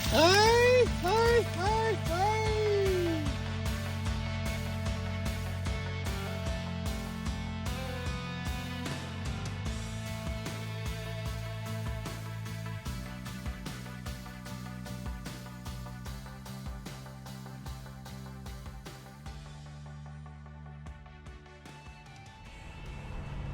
Hey, hey, hey, hey.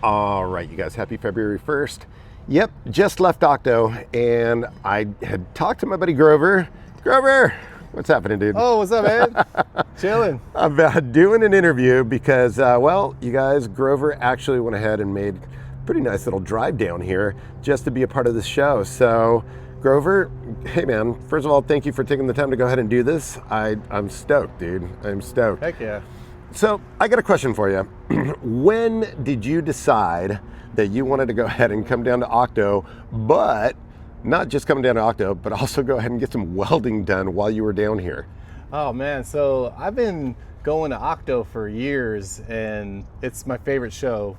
All right, you guys, happy February 1st. Yep, just left OCTO, and I had talked to my buddy Grover. Grover, what's happening, dude? Oh, what's up, man? Chilling. I'm doing an interview because, well, you guys, Grover actually went ahead and made a pretty nice little drive down here just to be a part of the show. So, Grover, hey, man, first of all, thank you for taking the time to go ahead and do this. I'm stoked, dude. I'm stoked. Heck yeah. So, I got a question for you. When did you decide that you wanted to go ahead and come down to OCTO, but not just come down to OCTO, but also go ahead and get some welding done while you were down here? Oh, man. So I've been going to OCTO for years, and it's my favorite show.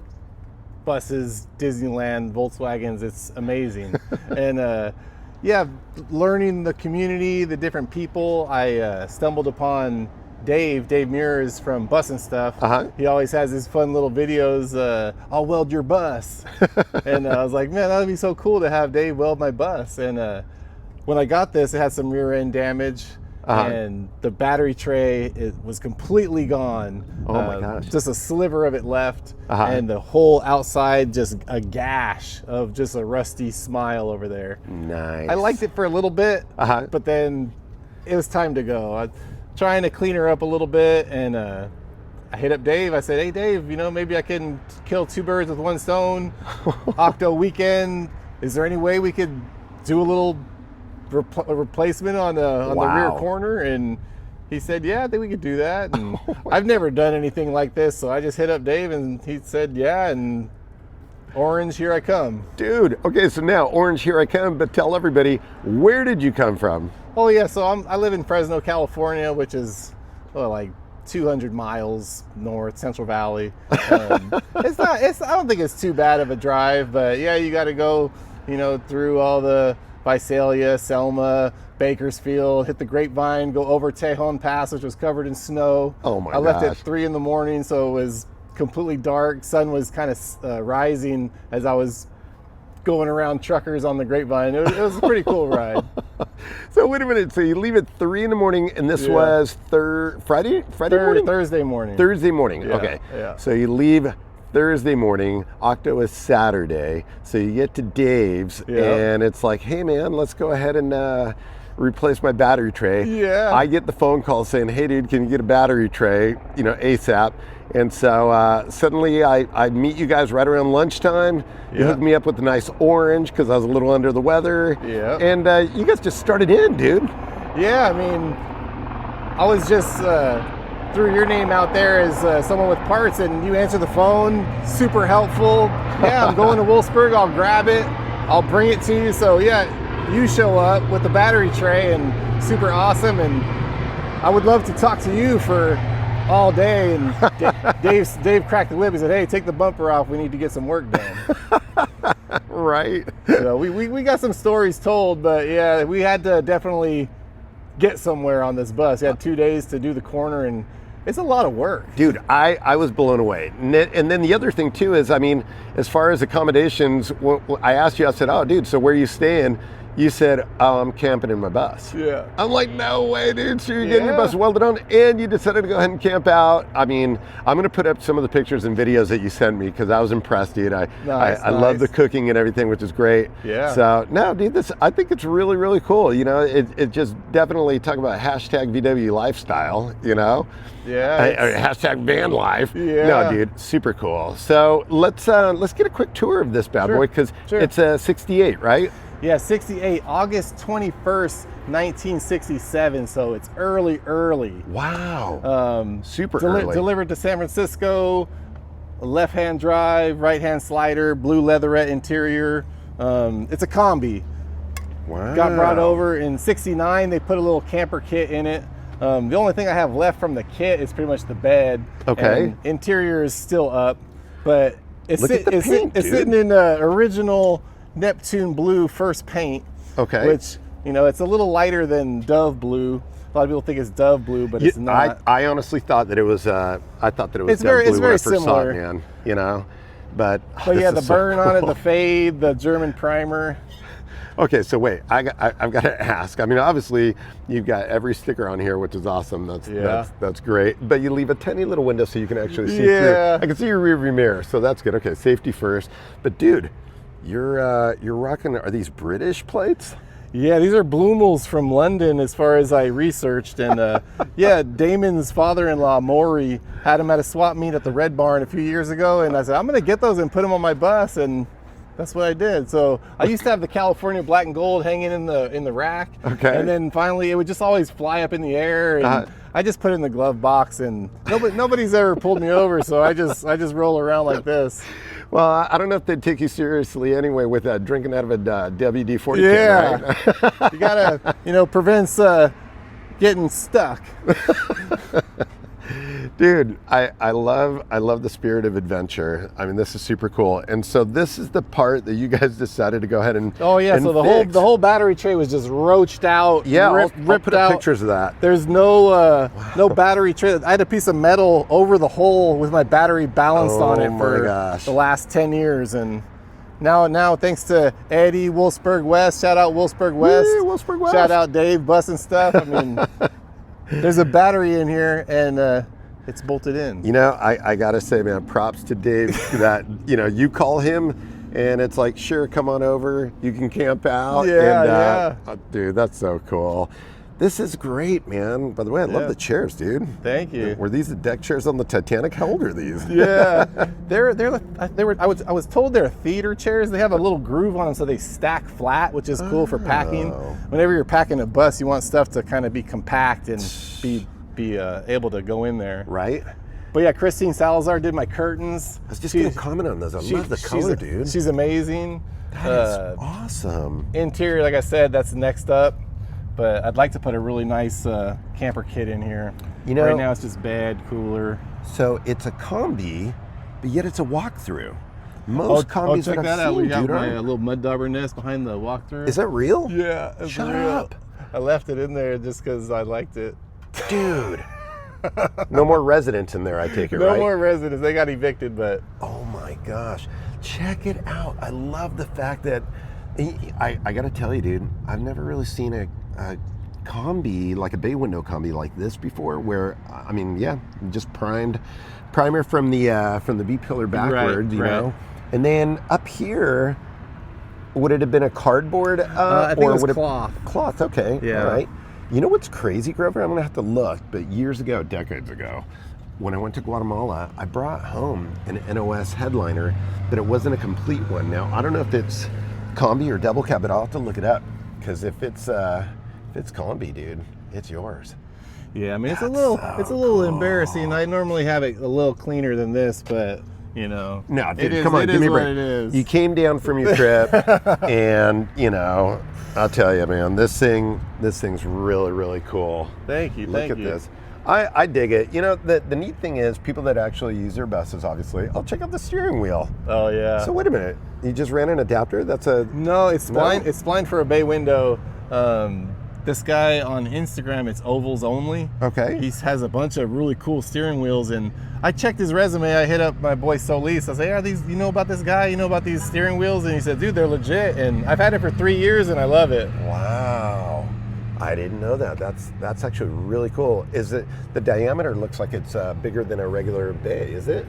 Buses, Disneyland, Volkswagens, it's amazing. And yeah, learning the community, the different people, I stumbled upon Dave Mears from Bus and Stuff. He always has his fun little videos, I'll weld your bus. And I was like, man, that would be so cool to have Dave weld my bus. And when I got this, it had some rear end damage. And the battery tray, it was completely gone. Oh my gosh. Just a sliver of it left. And the whole outside, just a gash of just a rusty smile over there. Nice. I liked it for a little bit, but then it was time to go. Trying to clean her up a little bit, and I hit up Dave. I said, hey Dave, you know, maybe I can kill two birds with one stone. OCTO weekend, is there any way we could do a little replacement on the rear corner? And he said, yeah, I think we could do that. And I've never done anything like this, so I just hit up Dave, and he said, yeah, and Orange, here I come. Dude, okay, so now Orange, here I come, but tell everybody, where did you come from? Oh yeah, so I live in Fresno, California, which is like 200 miles north, Central Valley. I don't think it's too bad of a drive, but yeah, you got to go, you know, through all the Visalia, Selma, Bakersfield, hit the Grapevine, go over Tejon Pass, which was covered in snow. Oh my gosh. I left at 3 a.m, so it was completely dark. Sun was kind of rising as I was going around truckers on the Grapevine. It was a pretty cool ride. So wait a minute. So you leave at 3 a.m, and this was Friday morning? Thursday morning. Thursday morning. Yeah, okay. Yeah. So you leave Thursday morning. OCTO is Saturday. So you get to Dave's, and it's like, hey man, let's go ahead and replace my battery tray. Yeah. I get the phone call saying, hey dude, can you get a battery tray, you know, ASAP? And so suddenly I meet you guys right around lunchtime. You hooked me up with a nice orange because I was a little under the weather. Yeah. And you guys just started in, dude. Yeah, I mean, I was just threw your name out there as someone with parts, and you answered the phone. Super helpful. Yeah, I'm going to Wolfsburg. I'll grab it. I'll bring it to you. So yeah, you show up with the battery tray, and super awesome. And I would love to talk to you for all day. And Dave cracked the whip. He said, hey, take the bumper off. We need to get some work done. Right. So we got some stories told, but yeah, we had to definitely get somewhere on this bus. We had 2 days to do the corner, and it's a lot of work. Dude, I was blown away. And then the other thing too is, I mean, as far as accommodations, I asked you, I said, oh dude, so where are you staying? You said, oh, I'm camping in my bus. Yeah. I'm like, no way, dude. So you're getting your bus welded on, and you decided to go ahead and camp out. I mean, I'm going to put up some of the pictures and videos that you sent me because I was impressed, dude. I love the cooking and everything, which is great. Yeah. So, no, dude, I think it's really, really cool. You know, it just definitely talk about hashtag VW lifestyle, you know? Yeah. Hashtag van life. Yeah. No, dude, super cool. So let's get a quick tour of this bad boy because it's a 68, right? Yeah, 68, August 21st, 1967, so it's early. Wow. Super early. Delivered to San Francisco, left-hand drive, right-hand slider, blue leatherette interior. It's a combi. Wow. Got brought over in 69. They put a little camper kit in it. The only thing I have left from the kit is pretty much the bed. Okay. And interior is still up, but it's paint, sitting in the original Neptune blue first paint. Okay. Which You know, it's a little lighter than Dove blue. A lot of people think it's Dove blue, but it's not. I honestly thought that it was. I thought that it was It's Dove very- blue it's when I very first saw it, similar. man. You know, but But this yeah, the is so burn on it, cool. the fade, the German primer. Okay, so wait, I've got to ask. I mean, obviously, you've got every sticker on here, which is awesome. That's great. But you leave a tiny little window so you can actually see Yeah. through. I can see your rear view mirror, so that's good. Okay, safety first. But dude, you're rocking. Are these British plates? Yeah, these are Bloomels from London, as far as I researched. And yeah, Damon's father-in-law, Maury, had them at a swap meet at the Red Barn a few years ago. And I said, I'm going to get those and put them on my bus. And that's what I did. So I used to have the California black and gold hanging in the rack. Okay. And then finally, it would just always fly up in the air. And I just put it in the glove box, and nobody's ever pulled me over. So I just roll around like this. Well, I don't know if they'd take you seriously anyway with drinking out of a WD-40 Yeah. can, right? You gotta, prevents getting stuck. Dude, I love the spirit of adventure. I mean, this is super cool. And so this is the part that you guys decided to go ahead and Oh yeah, and so fix. the whole battery tray was just roached out. Yeah, I'll ripped put out. up pictures of that. There's no no battery tray. I had a piece of metal over the hole with my battery balanced on Oh it my for gosh. the last 10 years, and now thanks to Eddie Wolfsburg West, shout out Wolfsburg West, Woo, Wolfsburg West. shout out Dave busting stuff. I mean, there's a battery in here, and it's bolted in. You know, I gotta say, man, props to Dave that, you call him and it's like, sure, come on over, you can camp out. Yeah, Dude, that's so cool. This is great, man. By the way, I love Yeah. the chairs, dude. Thank you. Were these the deck chairs on the Titanic? How old are these? Yeah, I was told they're theater chairs. They have a little groove on them, so they stack flat, which is cool for packing. Oh. Whenever you're packing a bus, you want stuff to kind of be compact and be able to go in there. Right? But yeah, Christine Salazar did my curtains. I was just gonna comment on those. I love the color, dude. She's amazing. That is awesome. Interior, like I said, that's next up. But I'd like to put a really nice camper kit in here. You know- right now it's just bed, cooler. So it's a combi, but yet it's a walkthrough. Most combis check that that I've out. seen, We got dude, my aren't. little mud dauber nest behind the walkthrough. Is that real? Yeah. It's Shut real. up. I left it in there just because I liked it. Dude. No more residents in there, I take it, No right? more residents. They got evicted, but Oh my gosh. Check it out. I love the fact that, I gotta tell you, dude, I've never really seen a combi, like a bay window combi like this before, where, I mean, yeah, just primer from the B-pillar backward, you right. know? And then up here, would it have been a cardboard? I think it was would cloth. Cloth, okay. Yeah. All right. You know what's crazy, Grover? I'm gonna have to look, but years ago, decades ago, when I went to Guatemala, I brought home an NOS headliner, but it wasn't a complete one. Now, I don't know if it's combi or double cab, but I'll have to look it up, because if it's combi, dude, it's yours. yeah, I mean it's a That's little so embarrassing. I normally have it a little cleaner than this, but No, dude, it is, come on, it give is me a what break. it is. You came down from your trip, and I'll tell you, man, this thing's really, really cool. Thank you. Look thank at you. this. I dig it. The neat thing is, people that actually use their buses, obviously, I'll check out the steering wheel. Oh yeah. So wait a minute, you just ran an adapter? That's a No, it's spline. No? It's spline for a bay window. This guy on Instagram, it's ovals only. Okay. He has a bunch of really cool steering wheels, and I checked his resume. I hit up my boy Solis. I say, "Are these? You know about this guy? You know about these steering wheels?" And he said, "Dude, they're legit." And I've had it for 3 years, and I love it. Wow. I didn't know that. That's actually really cool. Is it the diameter looks like it's bigger than a regular bay? Is it?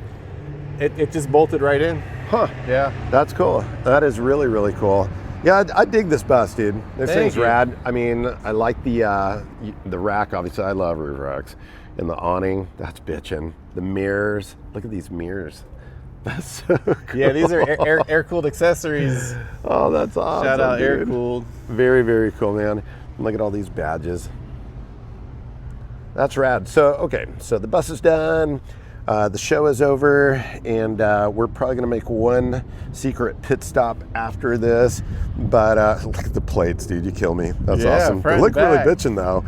It just bolted right in. Huh. Yeah. That's cool. That is really, really cool. Yeah, I dig this bus, dude. This Thank thing's you. rad. I mean, I like the rack. Obviously, I love roof racks. And the awning, that's bitchin'. The mirrors. Look at these mirrors. That's so cool. Yeah, these are air cooled accessories. Oh, that's awesome. Shout out air dude. cooled. Very, very cool, man. Look at all these badges. That's rad. So, okay, so the bus is done. The show is over, and we're probably gonna make one secret pit stop after this. But look at the plates, dude. You kill me. That's Yeah, awesome. They front look and really back. bitchin' though.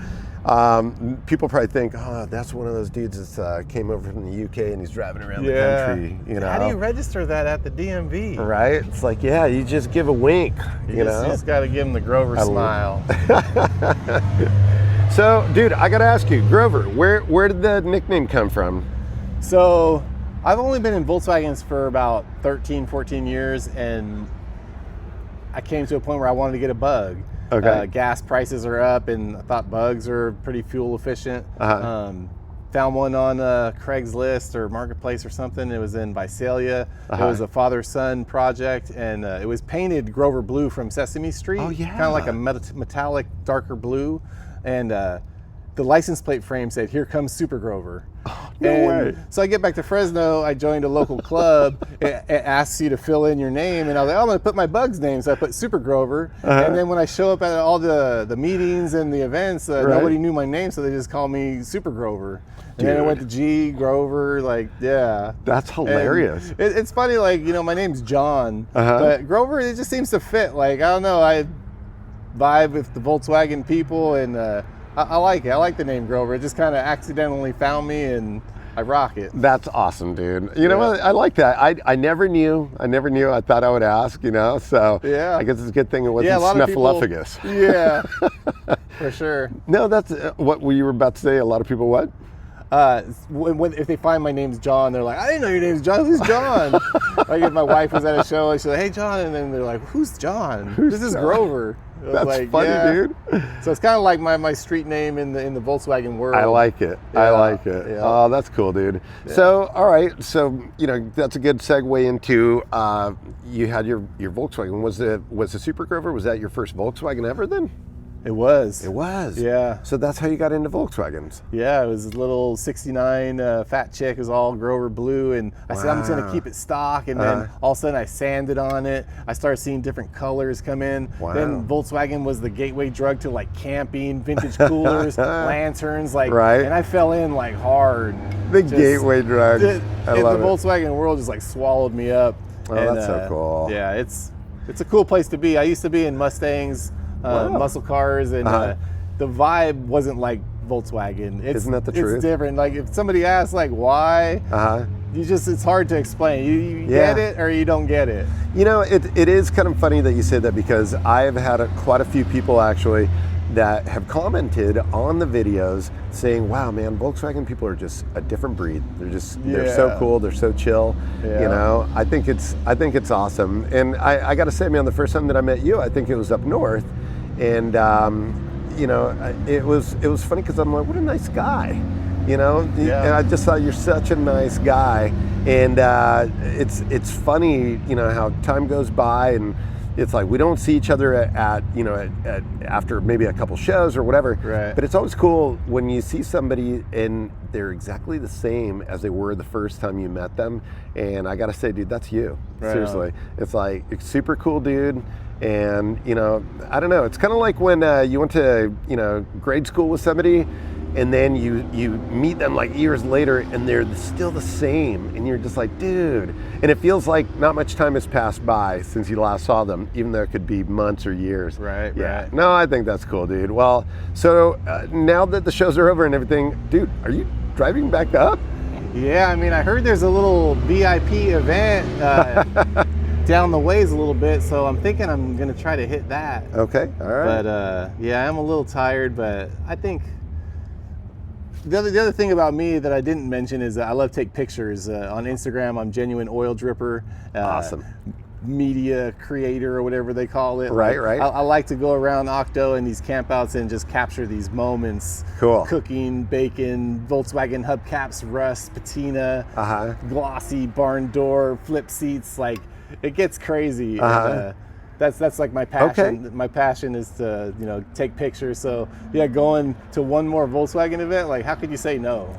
People probably think, oh, that's one of those dudes that came over from the UK and he's driving around the Yeah. country. You know, How do you register that at the DMV? right? It's like, yeah, you just give a wink. You know, You just got to give him the Grover smile. So, dude, I got to ask you, Grover, where did the nickname come from? So I've only been in Volkswagens for about 13, 14 years, and I came to a point where I wanted to get a bug. Okay. Gas prices are up, and I thought bugs are pretty fuel efficient. Uh-huh. Found one on Craigslist or Marketplace or something. It was in Visalia. Uh-huh. It was a father-son project, and it was painted Grover blue from Sesame Street. Oh, yeah. Kind of like a metallic, darker blue. And the license plate frame said, "Here comes Super Grover." No way. So I get back to Fresno, I joined a local club. It asks you to fill in your name, and I was like, oh, I'm gonna put my bug's name, so I put Super Grover. And then when I show up at all the meetings and the events, nobody knew my name, so they just call me Super Grover. And then I went to G, Grover, like, yeah. That's hilarious. It's funny, like, you know, my name's John, but Grover, it just seems to fit. Like, I don't know, I vibe with the Volkswagen people, and I like it. I like the name Grover. It just kind of accidentally found me, and I rock it. That's awesome, dude. You know what? I like that. I never knew. I thought I would ask, you know, so Yeah. I guess it's a good thing it wasn't a lot of people- snuffleupagus. Yeah, for sure. No, that's what you were about to say. A lot of people what? If they find my name's John, they're like, I didn't know your name's John. Who's John? Like if my wife was at a show, she's like, hey, John. And then they're like, who's John? This is John? Grover. I was That's like, funny, yeah. dude. So it's kind of like my street name in the Volkswagen world. I like it. I Yeah, like it. yeah. Oh, that's cool, dude. So, all right. So, you know, that's a good segue into you had your Volkswagen. Was the Super Grover? Was that your first Volkswagen ever then? It was. It was. Yeah. So that's how you got into Volkswagens. Yeah, it was a little 69 fat chick. It was all Grover blue, and I said I'm just gonna keep it stock. And then all of a sudden I sanded on it. I started seeing different colors come in. Wow. Then Volkswagen was the gateway drug to like camping, vintage coolers, lanterns, like. Right. And I fell in like hard. The gateway drug. I love the Volkswagen world just like swallowed me up. Oh, that's so cool. Yeah, it's a cool place to be. I used to be in Mustangs. Muscle cars, and the vibe wasn't like Volkswagen. Isn't that the truth? It's different. Like if somebody asks like why, it's hard to explain. You get it or you don't get it. You know, it is kind of funny that you say that, because I've had quite a few people actually that have commented on the videos saying, wow, man, Volkswagen people are just a different breed. They're so cool, they're so chill. You know, I think it's awesome. And I gotta say, man, the first time that I met you, I think it was up north, and you know, it was funny because I'm like, what a nice guy. You know, and I just thought you're such a nice guy. And it's funny, you know, how time goes by, and it's like we don't see each other at after maybe a couple shows or whatever. Right. But it's always cool when you see somebody and they're exactly the same as they were the first time you met them. And I gotta say, dude, that's you. Right Seriously. on. It's like a super cool dude. And, you know, I don't know. It's kind of like when you went to, you know, grade school with somebody, and then you meet them like years later and they're still the same, and you're just like, dude. And it feels like not much time has passed by since you last saw them, even though it could be months or years. Right. No, I think that's cool, dude. Well, so now that the shows are over and everything, dude, are you driving back up? Yeah, I mean, I heard there's a little VIP event down the ways a little bit, so I'm thinking I'm gonna try to hit that. Okay, all right. But yeah, I'm a little tired, but I think the other thing about me that I didn't mention is that I love to take pictures. On Instagram, I'm Genuine Oil Dripper. Awesome. Media creator or whatever they call it. Right, like, right. I like to go around OCTO and these campouts and just capture these moments. Cool. Cooking, baking, Volkswagen hubcaps, rust, patina, glossy barn door, flip seats. Like, it gets crazy. And, that's like my passion. Okay. My passion is to, you know, take pictures. So yeah, going to one more Volkswagen event, like, how could you say no?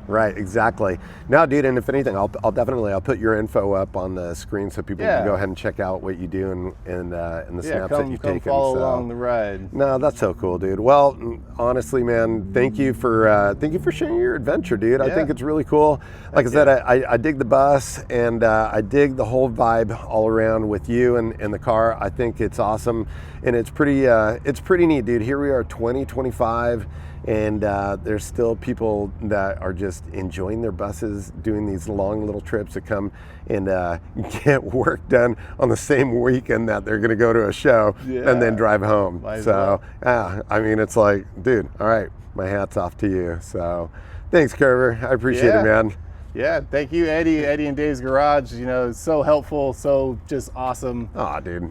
Right, exactly. Now, dude, and if anything, I'll definitely put your info up on the screen so people can go ahead and check out what you do and the snaps that you've taken. Follow along the ride. No, that's so cool, dude. Well, honestly, man, thank you for sharing your adventure, dude. I think it's really cool. Like I said, I dig the bus, and I dig the whole vibe all around with you and the car. I think it's awesome, and it's pretty neat, dude. Here we are, 2025. and there's still people that are just enjoying their buses, doing these long little trips to come and get work done on the same weekend that they're going to go to a show and then drive home. So I mean, it's like, dude, all right, my hat's off to you. So thanks, Carver. I appreciate it, man. Yeah, thank you, Eddie. Eddie and Dave's Garage, you know, so helpful, so just awesome. Oh, dude,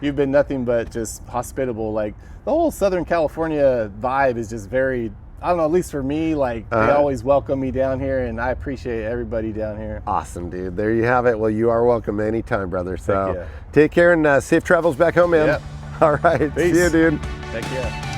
you've been nothing but just hospitable. Like, the whole Southern California vibe is just very, I don't know, at least for me, like, they always welcome me down here, and I appreciate everybody down here. Awesome, dude. There you have it. Well, you are welcome anytime, brother. So take care and safe travels back home, man. Yep. All right. Peace. See you, dude. Take care.